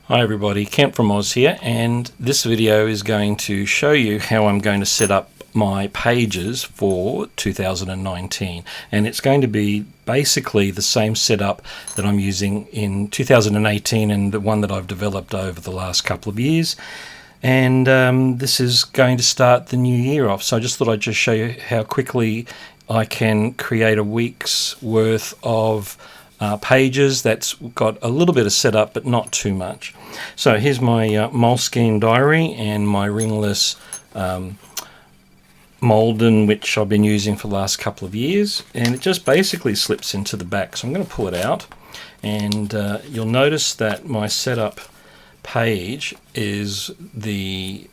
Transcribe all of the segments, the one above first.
Hi everybody, Kent from Oz here, and this video is going to show you how I'm going to set up my pages for 2019, and it's going to be basically the same setup that I'm using in 2018 and the one that I've developed over the last couple of years. And this is going to start the new year off, so I just thought I'd just show you how quickly I can create a week's worth of pages that's got a little bit of setup but not too much. So here's my moleskine diary and my ringless Molden, which I've been using for the last couple of years, and it just basically slips into the back. So I'm going to pull it out, and you'll notice that my setup page is the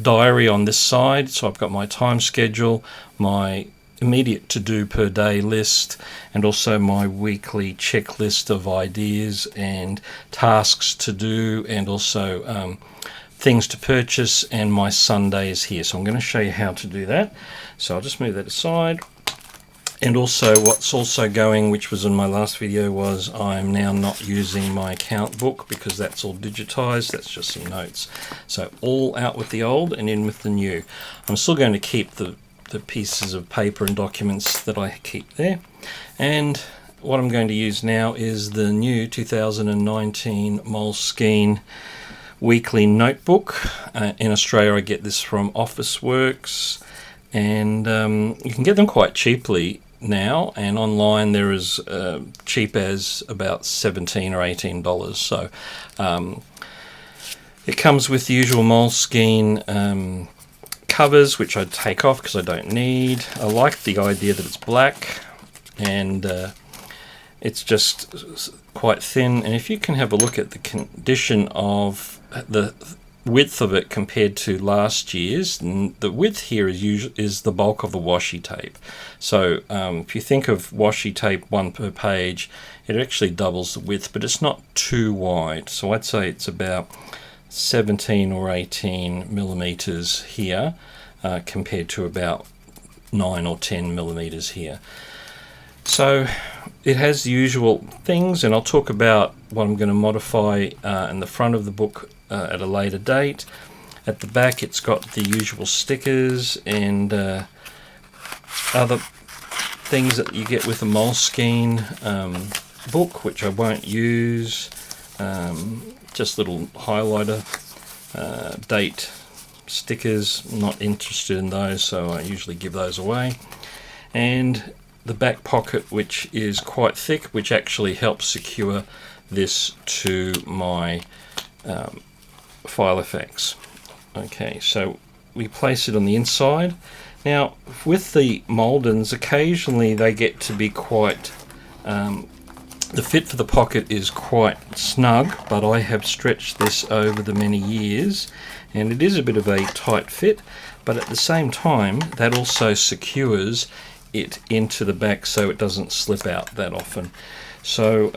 diary on this side. So I've got my time schedule, my immediate to-do per day list, and also my weekly checklist of ideas and tasks to do, and also things to purchase, and my Sundays here. So I'm going to show you how to do that. So I'll just move that aside. And also what's also going, which was in my last video, was I'm now not using my account book because that's all digitized. That's just some notes. So all out with the old and in with the new. I'm still going to keep the pieces of paper and documents that I keep there. And what I'm going to use now is the new 2019 Moleskine weekly notebook. In Australia I get this from Officeworks, and you can get them quite cheaply now, and online they're as cheap as about $17 or $18. So it comes with the usual Moleskine covers, which I take off because I don't need. I like the idea that it's black, and it's just quite thin. And if you can have a look at the condition of the width of it compared to last year's, the width here is the bulk of the washi tape. So if you think of washi tape, one per page, it actually doubles the width, but it's not too wide. So I'd say it's about 17 or 18 millimeters here, compared to about 9 or 10 millimeters here. So it has the usual things, and I'll talk about what I'm going to modify in the front of the book at a later date. At the back it's got the usual stickers and other things that you get with a Moleskine book, which I won't use. Just little highlighter date stickers. I'm not interested in those, so I usually give those away. And the back pocket, which is quite thick, which actually helps secure this to my FILOFAX. Okay, so we place it on the inside. Now with the Moldens, occasionally they get to be quite the fit for the pocket is quite snug, but I have stretched this over the many years, and it is a bit of a tight fit, but at the same time that also secures it into the back so it doesn't slip out that often. So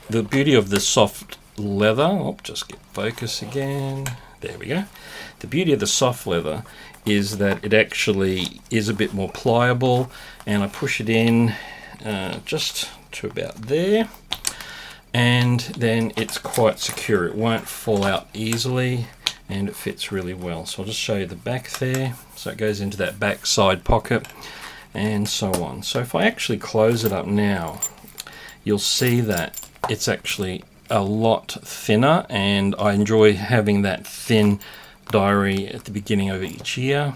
the beauty of the soft leather, just get focus again, there we go. The beauty of the soft leather is that it actually is a bit more pliable, and I push it in just to about there, and then it's quite secure. It won't fall out easily, and it fits really well. So I'll just show you the back there. So it goes into that back side pocket and so on. So if I actually close it up now, you'll see that it's actually a lot thinner, and I enjoy having that thin diary at the beginning of each year,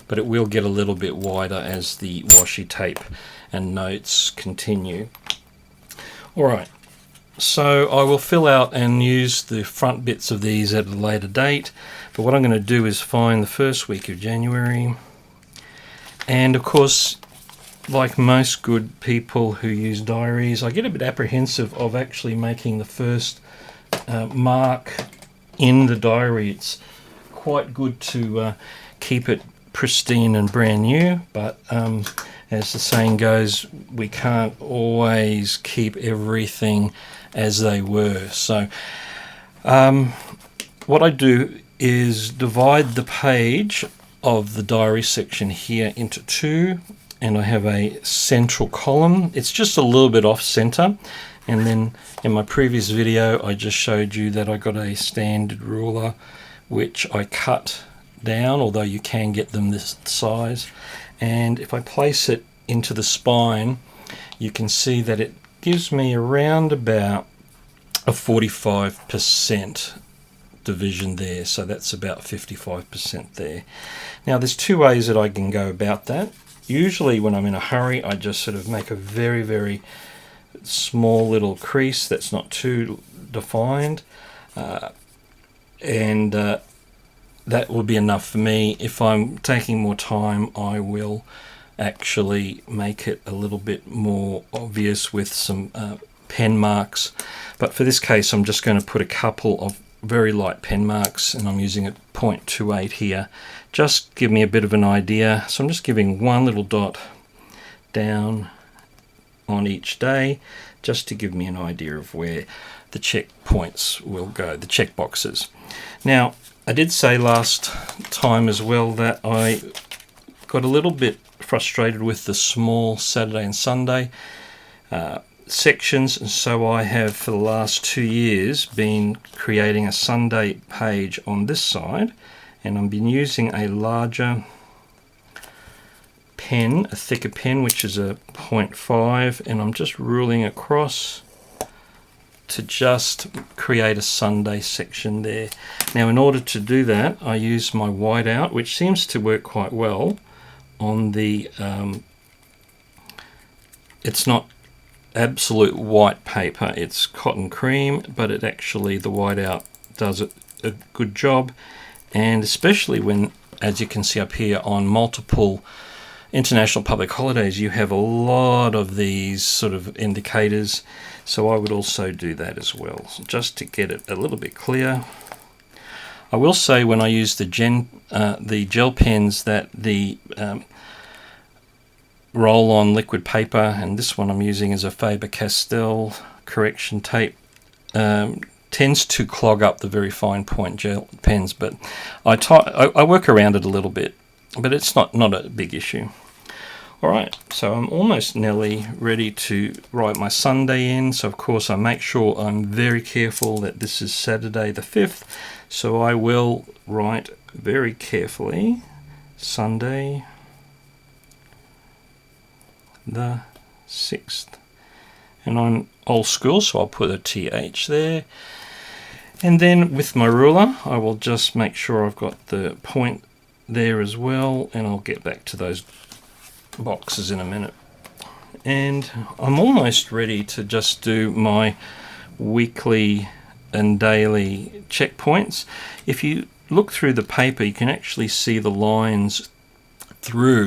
but it will get a little bit wider as the washi tape and notes continue. Alright, so I will fill out and use the front bits of these at a later date, but what I'm going to do is find the first week of January, and of course, like most good people who use diaries, I get a bit apprehensive of actually making the first mark in the diary. It's quite good to keep it pristine and brand new, but as the saying goes, we can't always keep everything as they were. So what I do is divide the page of the diary section here into two, and I have a central column. It's just a little bit off center, And then in my previous video I just showed you that I got a standard ruler which I cut down, although you can get them this size, and if I place it into the spine you can see that it gives me around about a 45% division there, so that's about 55% there. Now there's two ways that I can go about that. Usually when I'm in a hurry I just sort of make a very small little crease that's not too defined, and that will be enough for me. If I'm taking more time I will actually make it a little bit more obvious with some pen marks, but for this case I'm just going to put a couple of very light pen marks, and I'm using a 0.28 here. Just give me a bit of an idea. So I'm just giving one little dot down on each day just to give me an idea of where the checkpoints will go, the check boxes. Now I did say last time as well that I got a little bit frustrated with the small Saturday and Sunday sections, and so I have for the last 2 years been creating a Sunday page on this side, and I've been using a larger pen, a thicker pen, which is a 0.5, and I'm just ruling across to just create a Sunday section there. Now in order to do that I use my whiteout, which seems to work quite well on the it's not absolute white paper, it's cotton cream, but it actually, the whiteout does a good job, and especially when, as you can see up here, on multiple international public holidays you have a lot of these sort of indicators, so I would also do that as well, just to get it a little bit clear. I will say when I use the gel pens that the roll-on liquid paper, and this one I'm using is a Faber-Castell correction tape, tends to clog up the very fine point gel pens, but I work around it a little bit, but it's not a big issue. Alright, so I'm almost nearly ready to write my Sunday in, so of course I make sure I'm very careful that this is Saturday the 5th, so I will write very carefully Sunday the 6th, and I'm old school so I'll put a TH there, and then with my ruler I will just make sure I've got the point there as well, and I'll get back to those boxes in a minute. And I'm almost ready to just do my weekly and daily checkpoints. If you look through the paper you can actually see the lines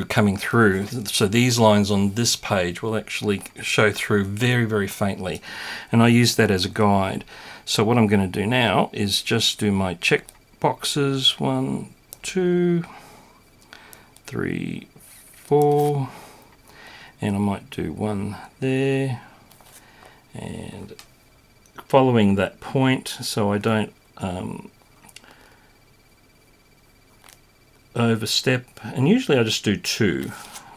coming through, so these lines on this page will actually show through very faintly, and I use that as a guide. So what I'm going to do now is just do my check boxes, 1, 2, 3, 4, and I might do one there, and following that point so I don't overstep, and usually I just do 2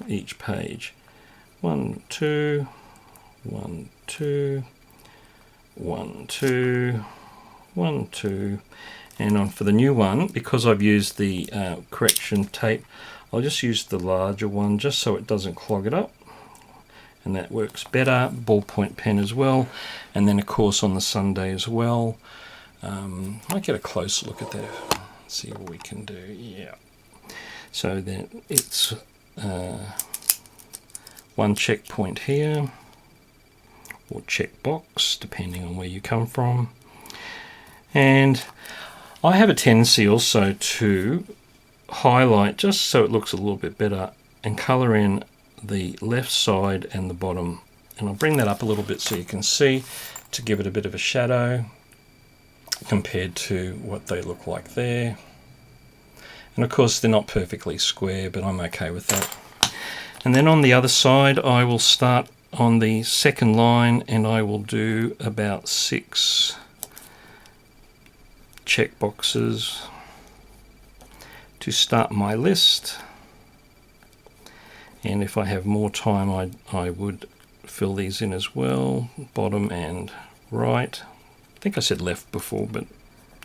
each page. 1, 2, 1, 2, 1, 2, 1, 2, and on for the new one, because I've used the correction tape, I'll just use the larger one just so it doesn't clog it up, and that works better. Ballpoint pen as well, and then of course on the Sunday as well. Might get a closer look at that, see what we can do. Yeah, so then it's one checkpoint here, or check box depending on where you come from, and I have a tendency also to highlight just so it looks a little bit better and colour in the left side and the bottom, and I'll bring that up a little bit so you can see, to give it a bit of a shadow compared to what they look like there. And of course they're not perfectly square, but I'm okay with that. And then on the other side I will start on the second line and I will do about 6 check boxes to start my list, and if I have more time I would fill these in as well, bottom and right. I think I said left before, but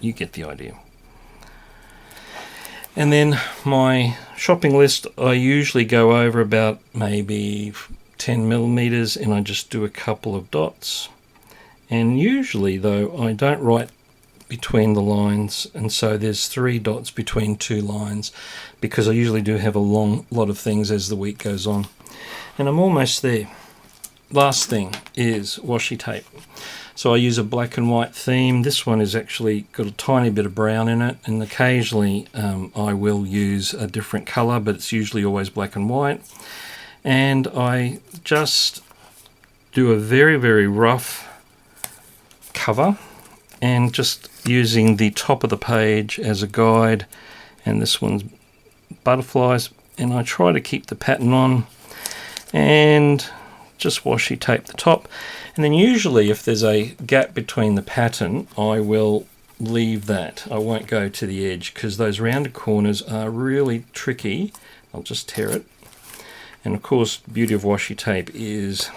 you get the idea. And then my shopping list, I usually go over about maybe 10 millimeters, and I just do a couple of dots. And usually though, I don't write between the lines, and so there's 3 dots between 2 lines, because I usually do have a lot of things as the week goes on. And I'm almost there. Last thing is washi tape. So I use a black and white theme. This one is actually got a tiny bit of brown in it, and occasionally I will use a different color, but it's usually always black and white. And I just do a very, very rough cover, and just using the top of the page as a guide, and this one's butterflies, and I try to keep the pattern on and just washi tape the top. And then usually if there's a gap between the pattern, I will leave that. I won't go to the edge, because those rounded corners are really tricky. I'll just tear it. And of course, the beauty of washi tape is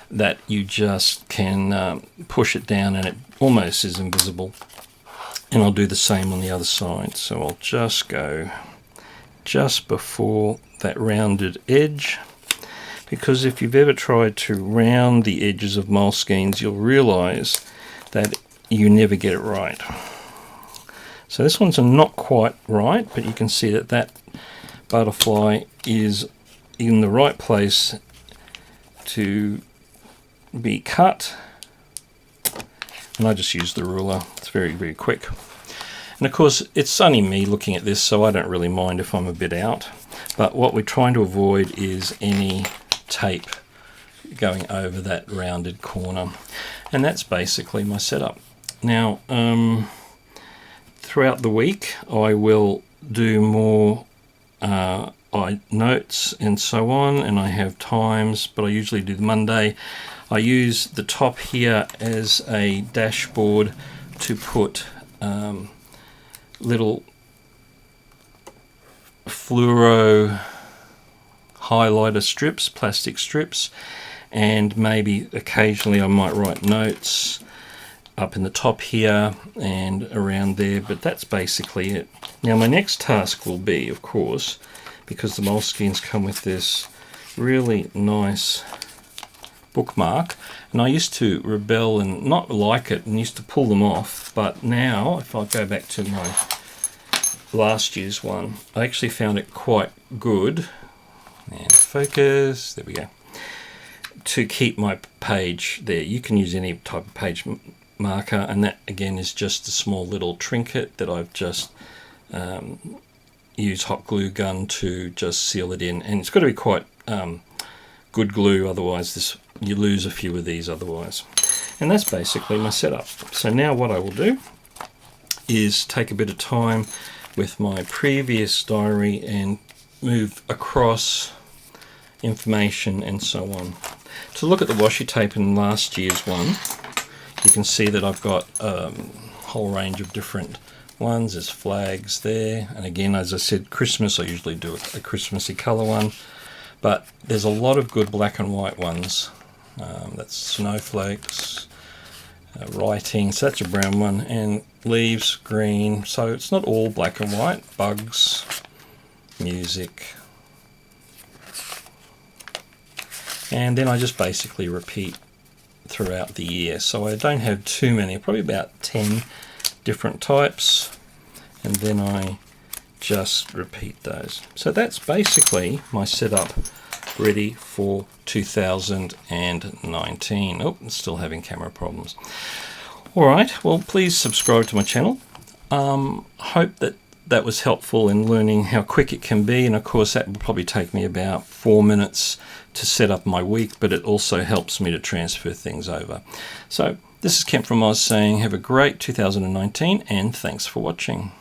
that you just can push it down and it almost is invisible. And I'll do the same on the other side. So I'll just go just before that rounded edge, because if you've ever tried to round the edges of moleskines, you'll realize that you never get it right. So this one's not quite right, but you can see that that butterfly is in the right place to be cut. And I just use the ruler. It's very, very quick. And of course, it's only me looking at this, so I don't really mind if I'm a bit out. But what we're trying to avoid is any tape going over that rounded corner. And that's basically my setup. Now, throughout the week, I will do more notes and so on, and I have times, but I usually do the Monday. I use the top here as a dashboard to put little fluoro highlighter strips, plastic strips, and maybe occasionally I might write notes up in the top here and around there, but that's basically it. Now my next task will be, of course, because the moleskines come with this really nice bookmark, and I used to rebel and not like it and used to pull them off, but now if I go back to my last year's one, I actually found it quite good, and focus, there we go, to keep my page there. You can use any type of page marker, and that again is just a small little trinket that I've just used hot glue gun to just seal it in, and it's got to be quite good glue, otherwise you lose a few of these otherwise. And that's basically my setup. So now what I will do is take a bit of time with my previous diary and move across information and so on. To look at the washi tape in last year's one, you can see that I've got a whole range of different ones. There's flags there, and again, as I said, Christmas, I usually do a Christmassy color one, but there's a lot of good black and white ones. That's snowflakes, writing, so that's a brown one, and leaves, green, so it's not all black and white. Bugs, music, and then I just basically repeat throughout the year, so I don't have too many, probably about 10 different types, and then I just repeat those. So that's basically my setup ready for 2019. Oh, I'm still having camera problems. Alright, well please subscribe to my channel. Hope that was helpful in learning how quick it can be, and of course that will probably take me about 4 minutes to set up my week, but it also helps me to transfer things over. So this is Kent from Oz saying have a great 2019 and thanks for watching.